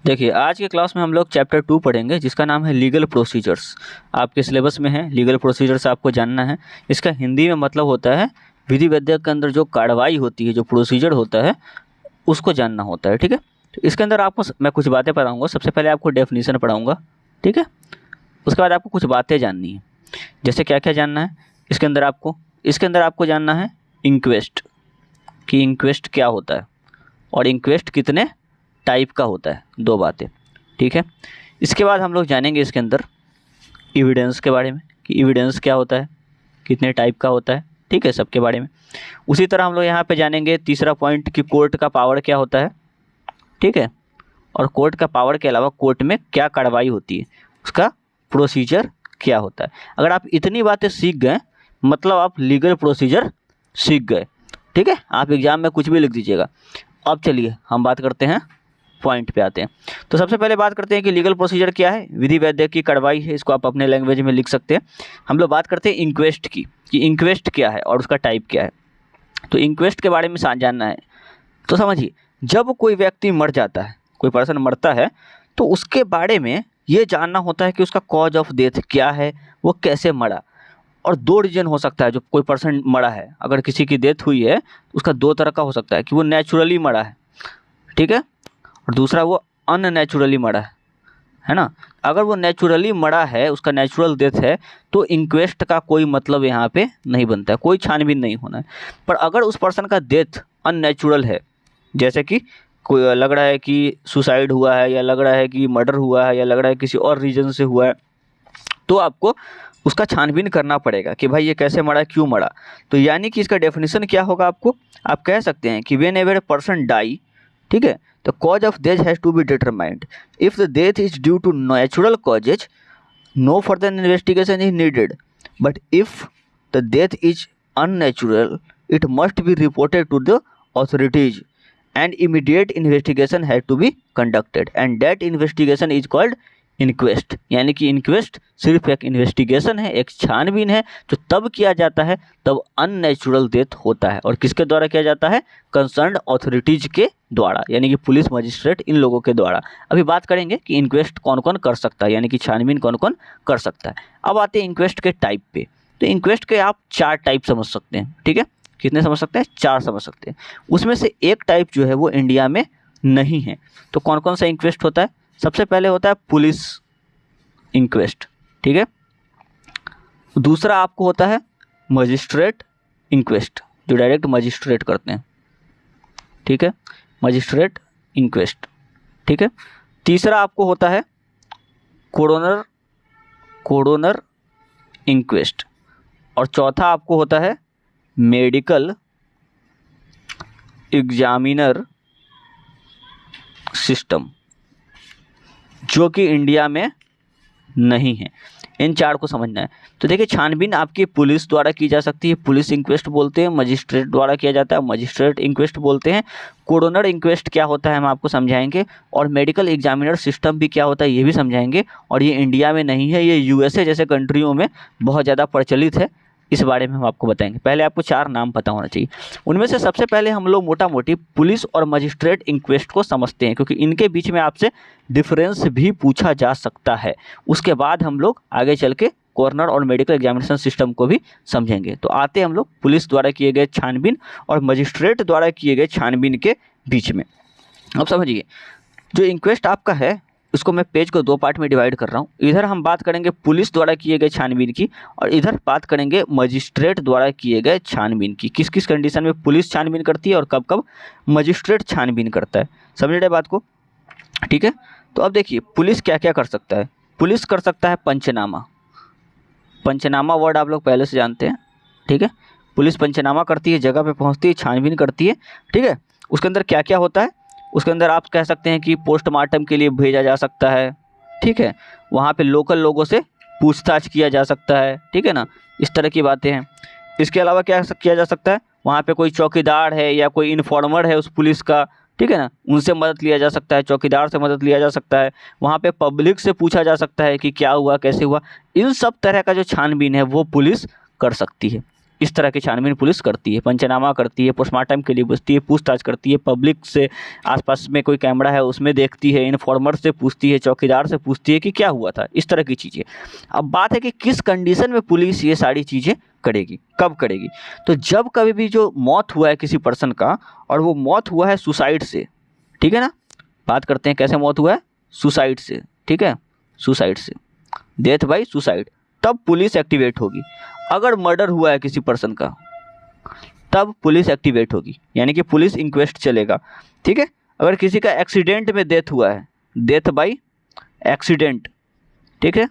देखिए, आज के क्लास में हम लोग चैप्टर 2 पढ़ेंगे जिसका नाम है लीगल प्रोसीजर्स। आपके सिलेबस में है, लीगल प्रोसीजर्स आपको जानना है। इसका हिंदी में मतलब होता है विधि विद्या के अंदर जो कार्रवाई होती है, जो प्रोसीजर होता है, उसको जानना होता है। ठीक है, तो इसके अंदर आपको मैं कुछ बातें पढ़ाऊँगा। सबसे पहले आपको डेफिनेशन पढ़ाऊँगा, ठीक है। उसके बाद आपको कुछ बातें जाननी है। जैसे क्या क्या जानना है इसके अंदर आपको जानना है इंक्वेस्ट, कि इंक्वेस्ट क्या होता है और इंक्वेस्ट कितने टाइप का होता है, दो बातें। ठीक है, इसके बाद हम लोग जानेंगे इसके अंदर एविडेंस के बारे में, कि एविडेंस क्या होता है, कितने टाइप का होता है। ठीक है, सबके बारे में। उसी तरह हम लोग यहाँ पे जानेंगे तीसरा पॉइंट कि कोर्ट का पावर क्या होता है। ठीक है, और कोर्ट का पावर के अलावा कोर्ट में क्या कार्रवाई होती है, उसका प्रोसीजर क्या होता है। अगर आप इतनी बातें सीख गए मतलब आप लीगल प्रोसीजर सीख गए। ठीक है, आप एग्जाम में कुछ भी लिख दीजिएगा। अब चलिए हम बात करते हैं, पॉइंट पे आते हैं। तो सबसे पहले बात करते हैं कि लीगल प्रोसीजर क्या है। विधि वैद्य की कार्रवाई है, इसको आप अपने लैंग्वेज में लिख सकते हैं। हम लोग बात करते हैं इंक्वेस्ट की, कि इंक्वेस्ट क्या है और उसका टाइप क्या है। तो इंक्वेस्ट के बारे में जानना है तो समझिए, जब कोई व्यक्ति मर जाता है, कोई पर्सन मरता है, तो उसके बारे में ये जानना होता है कि उसका कॉज ऑफ डेथ क्या है, वो कैसे मरा। और दो रीजन हो सकता है, जो कोई पर्सन मरा है, अगर किसी की डेथ हुई है उसका दो तरह का हो सकता है, कि वो नेचुरली मरा है, ठीक है, और दूसरा वो अननेचुरली मरा है ना। अगर वो नेचुरली मरा है, उसका नेचुरल डेथ है, तो इंक्वेस्ट का कोई मतलब यहाँ पे नहीं बनता है, कोई छानबीन नहीं होना है। पर अगर उस पर्सन का डेथ अननेचुरल है, जैसे कि कोई लग रहा है कि सुसाइड हुआ है, या लग रहा है कि मर्डर हुआ है, या लग रहा है किसी और रीजन से हुआ है, तो आपको उसका छानबीन करना पड़ेगा कि भाई ये कैसे मरा, क्यों मरा। तो यानी कि इसका डेफिनेशन क्या होगा, आपको आप कह सकते हैं कि whenever a person die, ठीक है, the cause of death has to be determined. If the death is due to natural causes, no further investigation is needed, but if the death is unnatural, it must be reported to the authorities and immediate investigation has to be conducted, and that investigation is called inquest. यानी कि inquest सिर्फ एक investigation है, एक छानबीन है, जो तब किया जाता है तब अननेचुरल डेथ होता है। और किसके द्वारा किया जाता है, कंसर्न्ड अथॉरिटीज के द्वारा, यानी कि पुलिस, मजिस्ट्रेट, इन लोगों के द्वारा। अभी बात करेंगे कि इंक्वेस्ट कौन कौन कर सकता है, यानी कि छानबीन कौन कौन कर सकता है। अब आते हैं इंक्वेस्ट के टाइप पे। तो इंक्वेस्ट के आप 4 टाइप समझ सकते हैं। ठीक है, कितने समझ सकते हैं, 4 समझ सकते हैं। उसमें से एक टाइप जो है वो इंडिया में नहीं है। तो कौन कौन सा इंक्वेस्ट होता है, सबसे पहले होता है पुलिस इंक्वेस्ट, ठीक है। दूसरा आपको होता है मजिस्ट्रेट इंक्वेस्ट, जो डायरेक्ट मजिस्ट्रेट करते हैं, ठीक है, मजिस्ट्रेट इंक्वेस्ट, ठीक है। तीसरा आपको होता है कोरोनर इंक्वेस्ट, और चौथा आपको होता है मेडिकल एग्जामिनर सिस्टम, जो कि इंडिया में नहीं है। इन 4 को समझना है। तो देखिए, छानबीन आपकी पुलिस द्वारा की जा सकती है, पुलिस इंक्वेस्ट बोलते हैं, मजिस्ट्रेट द्वारा किया जाता है, मजिस्ट्रेट इंक्वेस्ट बोलते हैं। कोरोनर इंक्वेस्ट क्या होता है हम आपको समझाएंगे, और मेडिकल एग्जामिनर सिस्टम भी क्या होता है ये भी समझाएंगे। और ये इंडिया में नहीं है, ये यूएसए जैसे कंट्रियों में बहुत ज़्यादा प्रचलित है, इस बारे में हम आपको बताएंगे। पहले आपको 4 नाम पता होना चाहिए। उनमें से सबसे पहले हम लोग मोटा मोटी पुलिस और मजिस्ट्रेट इंक्वेस्ट को समझते हैं, क्योंकि इनके बीच में आपसे डिफरेंस भी पूछा जा सकता है। उसके बाद हम लोग आगे चल के कॉर्नर और मेडिकल एग्जामिनेशन सिस्टम को भी समझेंगे। तो आते हम लोग पुलिस द्वारा किए गए छानबीन और मजिस्ट्रेट द्वारा किए गए छानबीन के बीच में। अब समझिए, जो इंक्वेस्ट आपका है उसको मैं पेज को 2 पार्ट में डिवाइड कर रहा हूँ। इधर हम बात करेंगे पुलिस द्वारा किए गए छानबीन की, और इधर बात करेंगे मजिस्ट्रेट द्वारा किए गए छानबीन की। किस किस कंडीशन में पुलिस छानबीन करती है और कब कब मजिस्ट्रेट छानबीन करता है, समझ रहे बात को, ठीक है। तो अब देखिए, पुलिस क्या क्या कर सकता है। पुलिस कर सकता है पंचनामा। पंचनामा वर्ड आप लोग पहले से जानते हैं, ठीक है। पुलिस पंचनामा करती है, जगह पे पहुंचती है, छानबीन करती है, ठीक है। उसके अंदर क्या क्या होता है, उसके अंदर आप कह सकते हैं कि पोस्टमार्टम के लिए भेजा जा सकता है, ठीक है। वहाँ पे लोकल लोगों से पूछताछ किया जा सकता है, ठीक है ना, इस तरह की बातें हैं। इसके अलावा क्या किया जा सकता है, वहाँ पे कोई चौकीदार है या कोई इन्फॉर्मर है उस पुलिस का, ठीक है ना, उनसे मदद लिया जा सकता है, चौकीदार से मदद लिया जा सकता है। वहाँ पे पब्लिक से पूछा जा सकता है कि क्या हुआ, कैसे हुआ। इन सब तरह का जो छानबीन है वो पुलिस कर सकती है, इस तरह की छानबीन पुलिस करती है, पंचनामा करती है, पोस्टमार्टम के लिए पूछती है, पूछताछ करती है, पब्लिक से आसपास में कोई कैमरा है उसमें देखती है, इन्फॉर्मर से पूछती है, चौकीदार से पूछती है कि क्या हुआ था, इस तरह की चीज़ें। अब बात है कि किस कंडीशन में पुलिस ये सारी चीज़ें करेगी, कब करेगी। तो जब कभी भी जो मौत हुआ है किसी पर्सन का और वो मौत हुआ है सुसाइड से, ठीक है ना, बात करते हैं कैसे मौत हुआ है, सुसाइड से, ठीक है, सुसाइड से, डेथ बाय सुसाइड, तब पुलिस एक्टिवेट होगी। अगर मर्डर हुआ है किसी पर्सन का तब पुलिस एक्टिवेट होगी, यानी कि पुलिस इंक्वेस्ट चलेगा, ठीक है। अगर किसी का एक्सीडेंट में डेथ हुआ है, डेथ बाय एक्सीडेंट, ठीक है,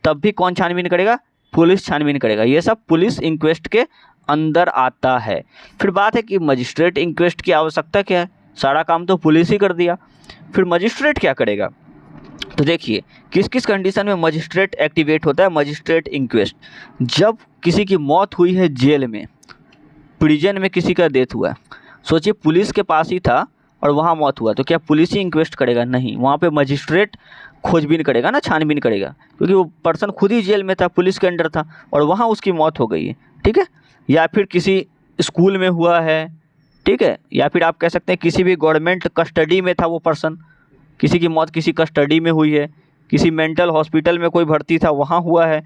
तब भी कौन छानबीन करेगा, पुलिस छानबीन करेगा। ये सब पुलिस इंक्वेस्ट के अंदर आता है। फिर बात है कि मजिस्ट्रेट इंक्वेस्ट की आवश्यकता क्या है, सारा काम तो पुलिस ही कर दिया, फिर मजिस्ट्रेट क्या करेगा। तो देखिए किस किस कंडीशन में मजिस्ट्रेट एक्टिवेट होता है, मजिस्ट्रेट इंक्वेस्ट। जब किसी की मौत हुई है जेल में, प्रिजन में किसी का डेथ हुआ है, सोचिए पुलिस के पास ही था और वहाँ मौत हुआ, तो क्या पुलिस ही इंक्वेस्ट करेगा, नहीं, वहाँ पे मजिस्ट्रेट खोजबीन करेगा ना, छानबीन करेगा, क्योंकि वो पर्सन खुद ही जेल में था, पुलिस के अंडर था और वहाँ उसकी मौत हो गई है, ठीक है। या फिर किसी स्कूल में हुआ है, ठीक है, या फिर आप कह सकते हैं किसी भी गवर्नमेंट कस्टडी में था वो पर्सन, किसी की मौत किसी कस्टडी में हुई है, किसी मेंटल हॉस्पिटल में कोई भर्ती था वहाँ हुआ है,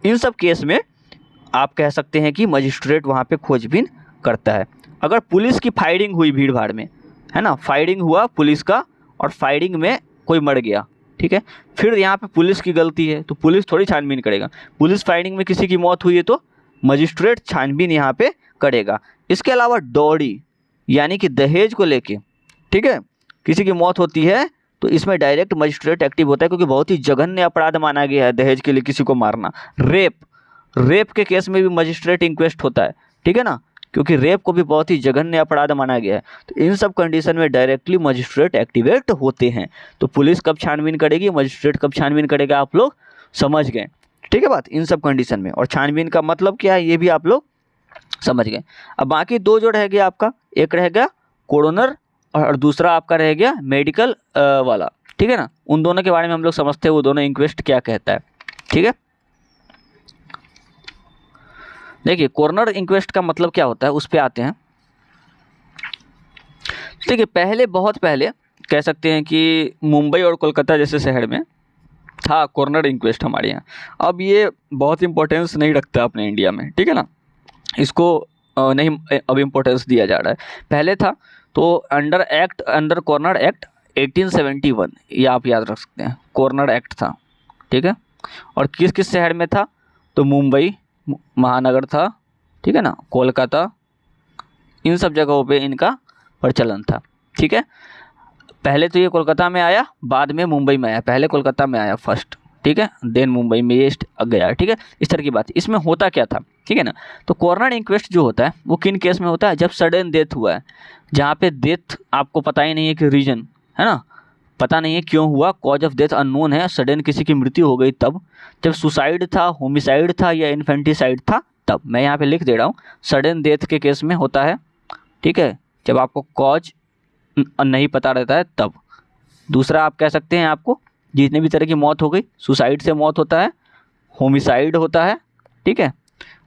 इन सब केस में आप कह सकते हैं कि मजिस्ट्रेट वहाँ पे खोजबीन करता है। अगर पुलिस की फायरिंग हुई भीड़ भाड़ में, है ना, फायरिंग हुआ पुलिस का और फायरिंग में कोई मर गया, ठीक है, फिर यहाँ पे पुलिस की गलती है तो पुलिस थोड़ी छानबीन करेगा। पुलिस फायरिंग में किसी की मौत हुई है तो मजिस्ट्रेट छानबीन यहाँ पे करेगा। इसके अलावा डॉरी यानी कि दहेज को लेके, ठीक है, किसी की मौत होती है तो इसमें डायरेक्ट मजिस्ट्रेट एक्टिव होता है, क्योंकि बहुत ही जघन्य अपराध माना गया है दहेज के लिए किसी को मारना। रेप के केस में भी मजिस्ट्रेट इंक्वेस्ट होता है, ठीक है ना, क्योंकि रेप को भी बहुत ही जघन्य अपराध माना गया है। तो इन सब कंडीशन में डायरेक्टली मजिस्ट्रेट एक्टिवेट होते हैं। तो पुलिस कब छानबीन करेगी, मजिस्ट्रेट कब छानबीन करेगा, आप लोग समझ गए, ठीक है बात, इन सब कंडीशन में। और छानबीन का मतलब क्या है ये भी आप लोग समझ गए। अब बाकी दो जो रह गया आपका, एक रह गया कोरोनर और दूसरा आपका रह गया मेडिकल वाला, ठीक है ना। उन दोनों के बारे में हम लोग समझते हैं वो दोनों इंक्वेस्ट क्या कहता है, ठीक है। देखिए कोरोनर इंक्वेस्ट का मतलब क्या होता है उस पे आते हैं। देखिए पहले, बहुत पहले कह सकते हैं कि मुंबई और कोलकाता जैसे शहर में था कोरोनर इंक्वेस्ट हमारे यहाँ। अब ये बहुत इंपॉर्टेंस नहीं रखता अपने इंडिया में, ठीक है ना, इसको नहीं अब इम्पोर्टेंस दिया जा रहा है। पहले था तो अंडर कोरोनर एक्ट 1871, ये आप याद रख सकते हैं, कोरोनर एक्ट था, ठीक है। और किस किस शहर में था, तो मुंबई महानगर था, ठीक है ना, कोलकाता, इन सब जगहों पे इनका प्रचलन था, ठीक है। पहले तो ये कोलकाता में आया, बाद में मुंबई में आया, पहले कोलकाता में आया फर्स्ट, ठीक है, देन मुंबई में ये गया, ठीक है, इस तरह की बात। इसमें होता क्या था, ठीक है ना, तो कोरोनर इंक्वेस्ट जो होता है वो किन केस में होता है, जब सडन डेथ हुआ है, जहाँ पे डेथ आपको पता ही नहीं है कि रीजन, है ना, पता नहीं है क्यों हुआ, कॉज ऑफ डेथ अननोन है, सडन किसी की मृत्यु हो गई, तब जब सुसाइड था, होमिसाइड था या इन्फेंटिसाइड था, तब मैं यहाँ पे लिख दे रहा हूँ, सडन डेथ के केस में होता है, ठीक है, जब आपको कॉज नहीं पता रहता है तब। दूसरा आप कह सकते हैं आपको जितने भी तरह की मौत हो गई, सुसाइड से मौत होता है, होमिसाइड होता है, ठीक है,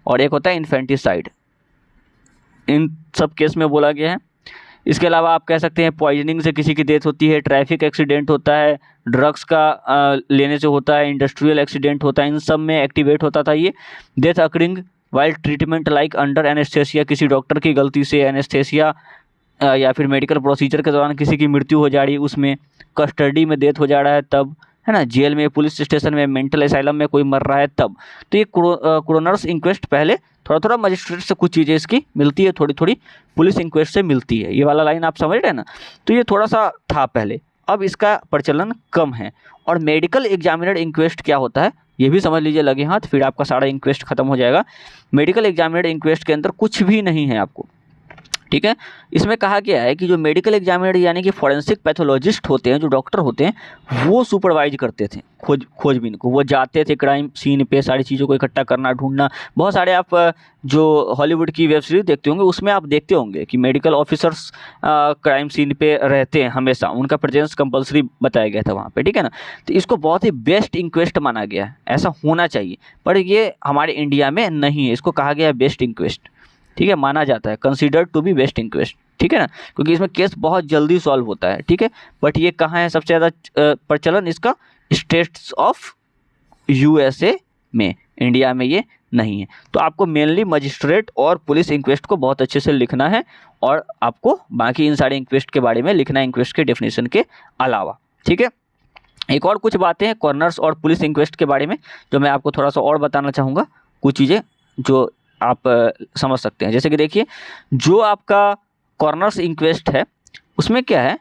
और एक होता है इन्फेंटिसाइड, इन सब केस में बोला गया है। इसके अलावा आप कह सकते हैं पॉइजनिंग से किसी की डेथ होती है, ट्रैफिक एक्सीडेंट होता है, ड्रग्स का लेने से होता है, इंडस्ट्रियल एक्सीडेंट होता है, इन सब में एक्टिवेट होता था ये। Death occurring while treatment like under anaesthesia, किसी डॉक्टर की गलती से एनेस्थेसिया या फिर मेडिकल प्रोसीजर के दौरान किसी की मृत्यु हो जा रही है, उसमें कस्टडी में डेथ हो जा रहा है तब, है ना, जेल में, पुलिस स्टेशन में, मेंटल असाइलम में कोई मर रहा है तब। तो ये कोरोनर्स इंक्वेस्ट पहले थोड़ा थोड़ा मजिस्ट्रेट से कुछ चीज़ें इसकी मिलती है, थोड़ी थोड़ी पुलिस इंक्वेस्ट से मिलती है, ये वाला लाइन आप समझ रहे हैं ना। तो ये थोड़ा सा था पहले, अब इसका प्रचलन कम है। और मेडिकल एग्जामिनर इंक्वेस्ट क्या होता है ये भी समझ लीजिए लगे हाथ, फिर आपका सारा इंक्वेस्ट खत्म हो जाएगा। मेडिकल एग्जामिनर इंक्वेस्ट के अंदर कुछ भी नहीं है, आपको ठीक है। इसमें कहा गया है कि जो मेडिकल एग्जामिनर यानी कि फॉरेंसिक पैथोलॉजिस्ट होते हैं, जो डॉक्टर होते हैं, वो सुपरवाइज करते थे खोजबीन को। वो जाते थे क्राइम सीन पे, सारी चीज़ों को इकट्ठा करना, ढूंढना। बहुत सारे आप जो हॉलीवुड की वेब सीरीज देखते होंगे उसमें आप देखते होंगे कि मेडिकल ऑफिसर्स क्राइम सीन पे रहते हैं हमेशा, उनका प्रेजेंस कंपलसरी बताया गया था वहाँ पे, ठीक है ना। तो इसको बहुत ही बेस्ट इंक्वेस्ट माना गया है, ऐसा होना चाहिए, पर ये हमारे इंडिया में नहीं है। इसको कहा गया है बेस्ट इंक्वेस्ट, ठीक है, माना जाता है, considered to be best inquest, ठीक है ना, क्योंकि इसमें केस बहुत जल्दी सॉल्व होता है, ठीक है। बट ये कहाँ है सबसे ज़्यादा प्रचलन इसका? स्टेट्स ऑफ यूएसए में, इंडिया में ये नहीं है। तो आपको मेनली मजिस्ट्रेट और पुलिस इंक्वेस्ट को बहुत अच्छे से लिखना है, और आपको बाकी इन सारे इंक्वेस्ट के बारे में लिखना है, इंक्वेस्ट के डेफिनेशन के अलावा, ठीक है। एक और कुछ बातें हैं कॉर्नर्स और पुलिस इंक्वेस्ट के बारे में जो मैं आपको थोड़ा सा और बताना चाहूँगा, कुछ चीज़ें जो आप समझ सकते हैं। जैसे कि देखिए, जो आपका कॉर्नर्स इंक्वेस्ट है उसमें क्या है,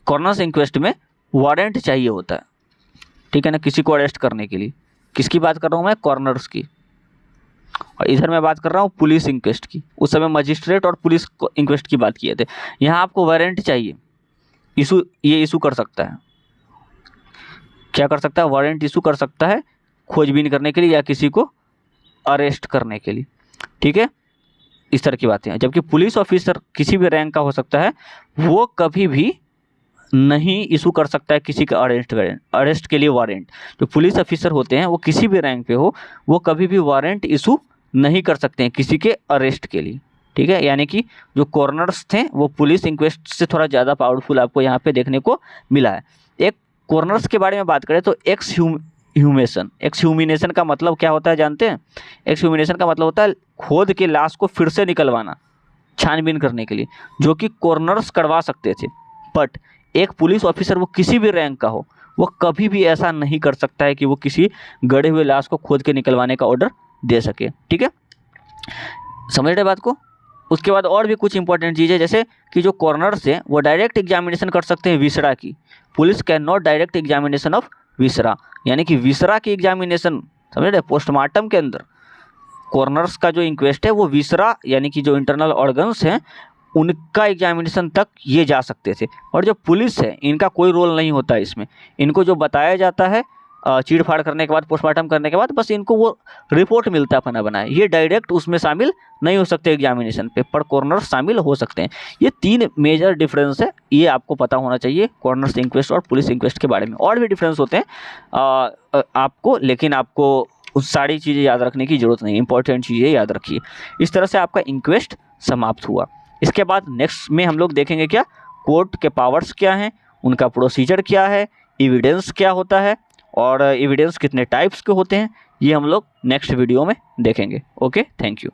कॉर्नर्स इंक्वेस्ट में वारंट चाहिए होता है, ठीक है ना, किसी को अरेस्ट करने के लिए। किसकी बात कर रहा हूँ मैं? कॉर्नर्स की। और इधर मैं बात कर रहा हूँ पुलिस इंक्वेस्ट की। उस समय मजिस्ट्रेट और पुलिस इंक्वेस्ट की बात किए थे। यहाँ आपको वारंट चाहिए, ये इशू कर सकता है। क्या कर सकता है? वारंट इशू कर सकता है खोजबीन करने के लिए या किसी को अरेस्ट करने के लिए, ठीक है। इस तरह की बातें हैं। जबकि पुलिस ऑफिसर किसी भी रैंक का हो सकता है, वो कभी भी नहीं इशू कर सकता है किसी का अरेस्ट के लिए वारंट। जो पुलिस ऑफिसर होते हैं वो किसी भी रैंक पे हो, वो कभी भी वारंट इशू नहीं कर सकते हैं किसी के अरेस्ट के लिए, ठीक है। यानी कि जो कॉर्नर्स थे वो पुलिस इंक्वेस्ट से थोड़ा ज़्यादा पावरफुल आपको यहाँ पे देखने को मिला है। एक कॉर्नर्स के बारे में बात करें तो एक्सह्यूमिनेशन का मतलब क्या होता है जानते हैं? एक्सह्यूमिनेशन का मतलब होता है खोद के लाश को फिर से निकलवाना, छानबीन करने के लिए, जो कि कॉर्नर्स करवा सकते थे। बट एक पुलिस ऑफिसर, वो किसी भी रैंक का हो, वो कभी भी ऐसा नहीं कर सकता है कि वो किसी गड़े हुए लाश को खोद के निकलवाने का ऑर्डर दे सके, ठीक है। समझ रहे बात को? उसके बाद और भी कुछ इंपॉर्टेंट चीज़ है, जैसे कि जो कॉर्नर्स हैं वो डायरेक्ट एग्जामिनेशन कर सकते हैं विसरा की। Police can not direct examination of viscera, यानी कि विसरा की एग्जामिनेशन, समझ रहे, पोस्टमार्टम के अंदर कॉर्नर्स का जो इंक्वेस्ट है वो विसरा यानी कि जो इंटरनल ऑर्गन्स हैं उनका एग्जामिनेशन तक ये जा सकते थे। और जो पुलिस है इनका कोई रोल नहीं होता है इसमें। इनको जो बताया जाता है चीड़ फाड़ करने के बाद, पोस्टमार्टम करने के बाद, बस इनको वो रिपोर्ट मिलता है बना बनाए, ये डायरेक्ट उसमें शामिल नहीं हो सकते एग्जामिनेशन पे, पर कॉर्नर्स शामिल हो सकते हैं। ये 3 मेजर डिफरेंस है, ये आपको पता होना चाहिए कॉर्नर्स इंक्वेस्ट और पुलिस इंक्वेस्ट के बारे में। और भी डिफरेंस होते हैं आपको, लेकिन आपको उस सारी चीज़ें याद रखने की ज़रूरत नहीं, इंपॉर्टेंट चीज़ें याद रखिए। इस तरह से आपका इंक्वेस्ट समाप्त हुआ। इसके बाद नेक्स्ट में हम लोग देखेंगे क्या, कोर्ट के पावर्स क्या हैं, उनका प्रोसीजर क्या है, एविडेंस क्या होता है, और एविडेंस कितने टाइप्स के होते हैं, ये हम लोग नेक्स्ट वीडियो में देखेंगे। Okay, thank you.